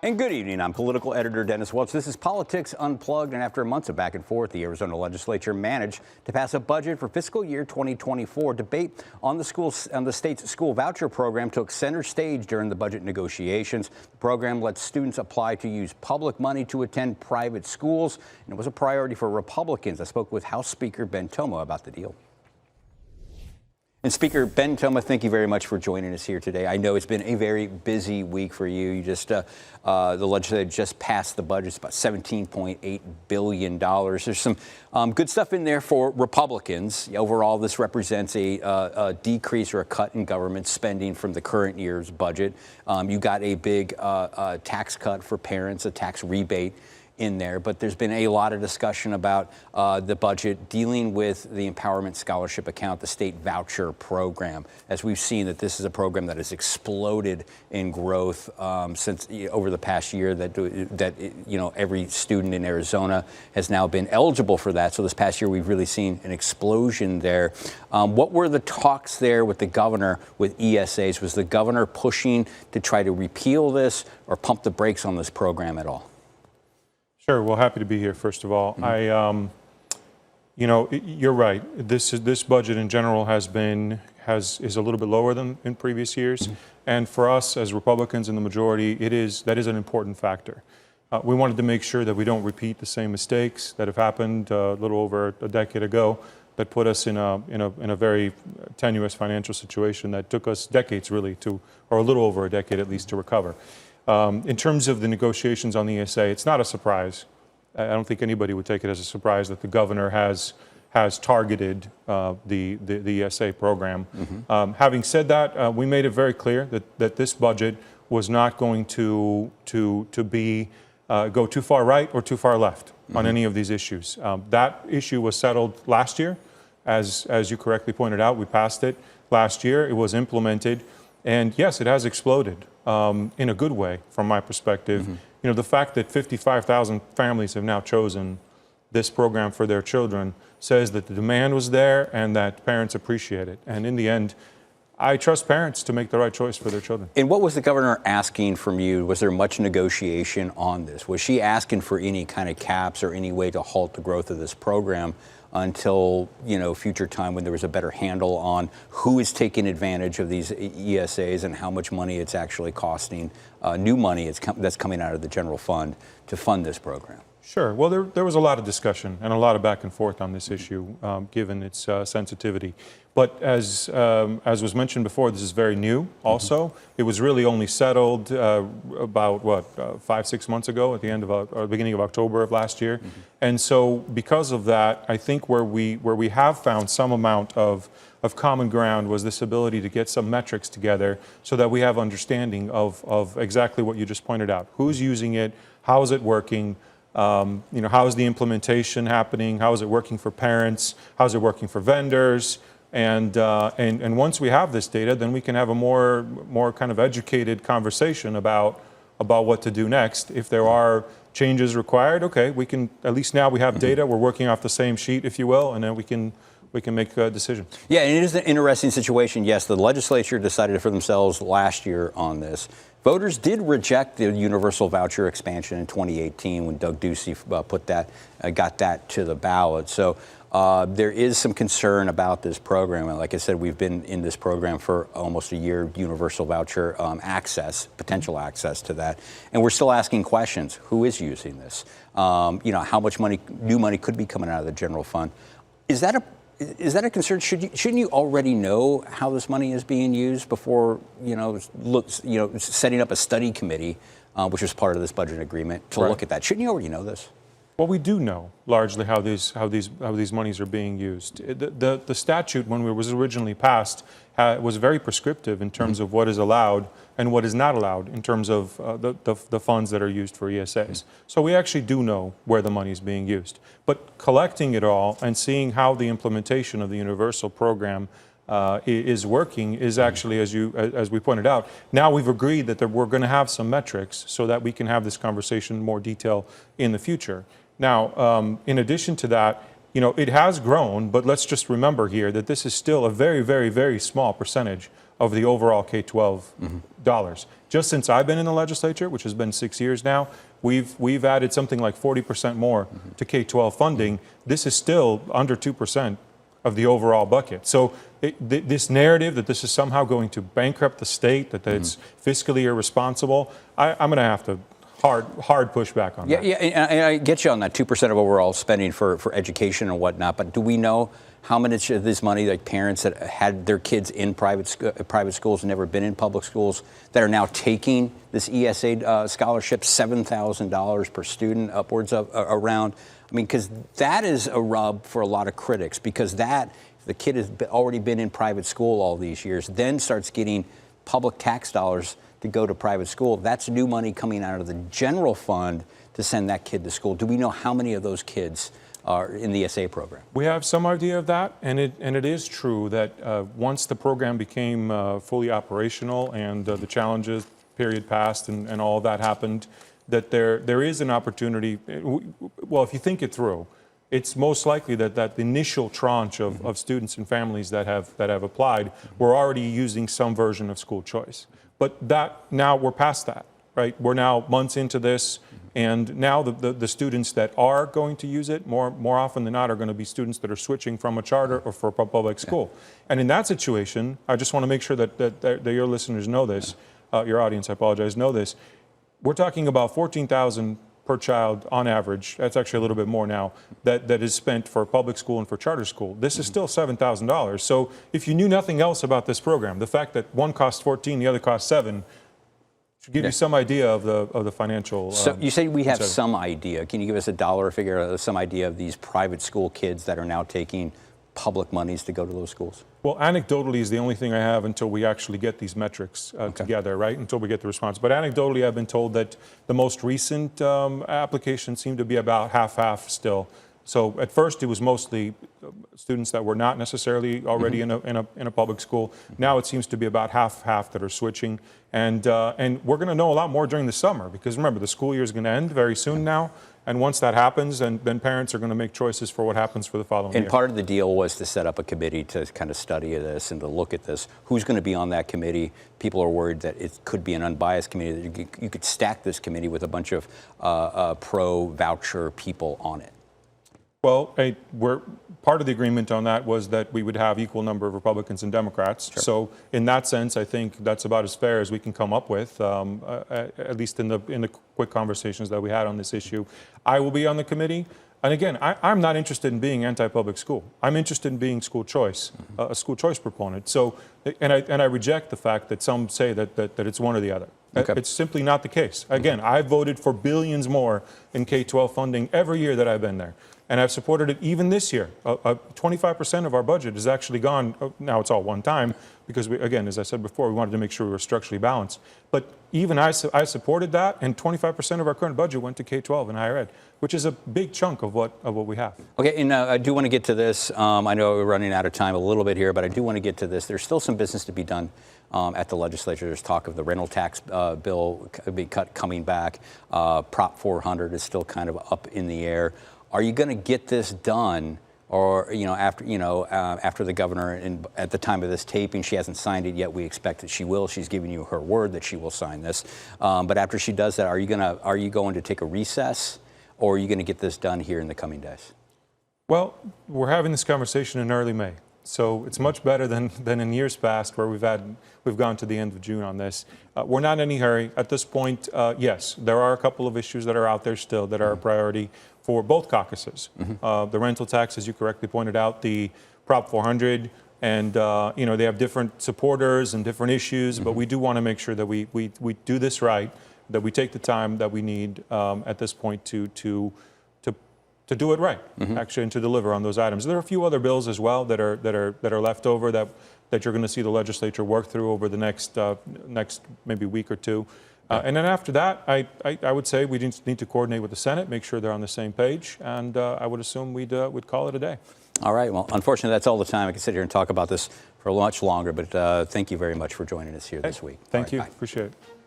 And good evening. I'm political editor Dennis Welch. This is Politics Unplugged, and after months of back and forth, the Arizona legislature managed to pass a budget for fiscal year 2024. Debate on the state's school voucher program took center stage during the budget negotiations. The program lets students apply to use public money to attend private schools, and it was a priority for Republicans. I spoke with House Speaker Ben Toma about the deal. And Speaker Ben Toma, thank you very much for joining us here today. I know it's been a very busy week for you. The legislature just passed the budget. It's about $17.8 billion. There's some good stuff in there for Republicans. Overall, this represents a decrease or a cut in government spending from the current year's budget. You got a big tax cut for parents, a tax rebate in there, but there's been a lot of discussion about the budget dealing with the Empowerment Scholarship Account, the state voucher program, as we've seen that this is a program that has exploded in growth since over the past year. That every student in Arizona has now been eligible for that. So this past year we've really seen an explosion there. What were the talks there with the governor with ESAs? Was the governor pushing to try to repeal this or pump the brakes on this program at all? Sure. Well, happy to be here, first of all. You're right. This budget in general is a little bit lower than in previous years. And for us as Republicans in the majority, that is an important factor. We wanted to make sure that we don't repeat the same mistakes that have happened a little over a decade ago that put us in a very tenuous financial situation that took us decades really or a little over a decade at least to recover. In terms of the negotiations on the ESA, it's not a surprise. I don't think anybody would take it as a surprise that the governor has targeted the ESA program. Having said that, we made it very clear that this budget was not going to go too far right or too far left on any of these issues. That issue was settled last year, as you correctly pointed out. We passed it last year. It was implemented, and yes, it has exploded. In a good way, from my perspective. The fact that 55,000 families have now chosen this program for their children says that the demand was there and that parents appreciate it. And in the end, I trust parents to make the right choice for their children. And what was the governor asking from you? Was there much negotiation on this? Was she asking for any kind of caps or any way to halt the growth of this program until future time when there was a better handle on who is taking advantage of these ESAs and how much money it's actually costing, new money that's coming out of the general fund to fund this program? Sure. Well, there was a lot of discussion and a lot of back and forth on this issue, given its sensitivity. But as was mentioned before, this is very new also. It was really only settled about, 5-6 months ago at the end of or beginning of October of last year. And so because of that, I think where we have found some amount of common ground was this ability to get some metrics together so that we have understanding of exactly what you just pointed out. Who's using it? How is it working? How is the implementation happening? How is it working for parents? How is it working for vendors? And once we have this data, then we can have a more kind of educated conversation about what to do next. If there are changes required, okay, we can, at least now we have data. We're working off the same sheet, if you will, and then we can make a decision. Yeah, and it is an interesting situation. Yes, the legislature decided for themselves last year on this. Voters did reject the universal voucher expansion in 2018 when Doug Ducey got that to the ballot. So there is some concern about this program. And like I said, we've been in this program for almost a year, universal voucher potential access to that. And we're still asking questions. Who is using this? How much new money could be coming out of the general fund? Is that a concern? Shouldn't you already know how this money is being used before setting up a study committee, which is part of this budget agreement, to look at that? Shouldn't you already know this? Well, we do know largely how these monies are being used. The statute, when it was originally passed, was very prescriptive in terms of what is allowed and what is not allowed in terms of the funds that are used for ESAs. So we actually do know where the money is being used. But collecting it all and seeing how the implementation of the universal program is working is actually, as we pointed out, now we've agreed that we're going to have some metrics so that we can have this conversation in more detail in the future. Now, in addition to that, it has grown, but let's just remember here that this is still a very, very, very small percentage of the overall K-12 dollars. Just since I've been in the legislature, which has been 6 years now, we've added something like 40% more to K-12 funding. This is still under 2% of the overall bucket. So this narrative that this is somehow going to bankrupt the state, that it's fiscally irresponsible, I'm going to have to hard pushback on that. Yeah, and I get you on that 2% of overall spending for education and whatnot, but do we know how much of this money, like parents that had their kids in private schools and never been in public schools, that are now taking this ESA scholarship, $7,000 per student, upwards of around? I mean, because that is a rub for a lot of critics, because that, the kid has already been in private school all these years, then starts getting public tax dollars to go to private school. That's new money coming out of the general fund to send that kid to school. Do we know how many of those kids are in the ESA program? We have some idea of that, and it is true that once the program became fully operational and the challenges period passed and all of that happened, that there is an opportunity. Well, if you think it through, it's most likely that the initial tranche of students and families that have applied were already using some version of school choice. But that now we're past that, right? We're now months into this, and now the students that are going to use it more often than not are going to be students that are switching from a charter or for a public school. And in that situation, I just want to make sure that your listeners know this, your audience, I apologize, know this. We're talking about $14,000 per child on average. That's actually a little bit more now that is spent for public school and for charter school. This is still $7,000. So if you knew nothing else about this program, the fact that one costs 14, the other costs 7, should give you some idea of the financial. So you say we have some idea. Can you give us a dollar figure, some idea of these private school kids that are now taking public monies to go to those schools? Well, anecdotally is the only thing I have until we actually get these metrics together, right? Until we get the response. But anecdotally, I've been told that the most recent applications seem to be about half-half still. So at first, it was mostly students that were not necessarily already in a public school. Now it seems to be about half-half that are switching. And we're going to know a lot more during the summer, because remember, the school year is going to end very soon now. And once that happens, then parents are going to make choices for what happens for the following year. And part of the deal was to set up a committee to kind of study this and to look at this. Who's going to be on that committee? People are worried that it could be an unbiased committee, that you could stack this committee with a bunch of pro-voucher people on it. Well, part of the agreement on that was that we would have equal number of Republicans and Democrats. Sure. So in that sense, I think that's about as fair as we can come up with, at least in the quick conversations that we had on this issue. I will be on the committee. And again, I'm not interested in being anti-public school. I'm interested in being school choice, a school choice proponent. So, and I reject the fact that some say that it's one or the other. Okay. It's simply not the case. Again, I voted for billions more in K-12 funding every year that I've been there. And I've supported it even this year. 25% of our budget has actually gone, now it's all one time, because we, again, as I said before, we wanted to make sure we were structurally balanced. But even I supported that, and 25% of our current budget went to K-12 and higher ed, which is a big chunk of what we have. Okay, and I do want to get to this. I know we're running out of time a little bit here, but I do want to get to this. There's still some business to be done at the legislature. There's talk of the rental tax bill coming back. Prop 400 is still kind of up in the air. Are you going to get this done, or after the governor at the time of this taping, she hasn't signed it yet. We expect that she will. She's giving you her word that she will sign this. But after she does that, are you going to take a recess, or are you going to get this done here in the coming days? Well, we're having this conversation in early May, so it's much better than in years past where we've gone to the end of June on this. We're not in any hurry at this point. Yes, there are a couple of issues that are out there still that are a priority for both caucuses. The rental tax, as you correctly pointed out, the Prop 400, and they have different supporters and different issues, but we do want to make sure that we do this right, that we take the time that we need at this point to do it right, actually, and to deliver on those items. There are a few other bills as well that are left over that you're going to see the legislature work through over the next maybe week or two. And then after that, I would say we just need to coordinate with the Senate, make sure they're on the same page, and I would assume we'd call it a day. All right. Well, unfortunately, that's all the time. I could sit here and talk about this for much longer, but thank you very much for joining us here this week. Thank you. Bye. Appreciate it.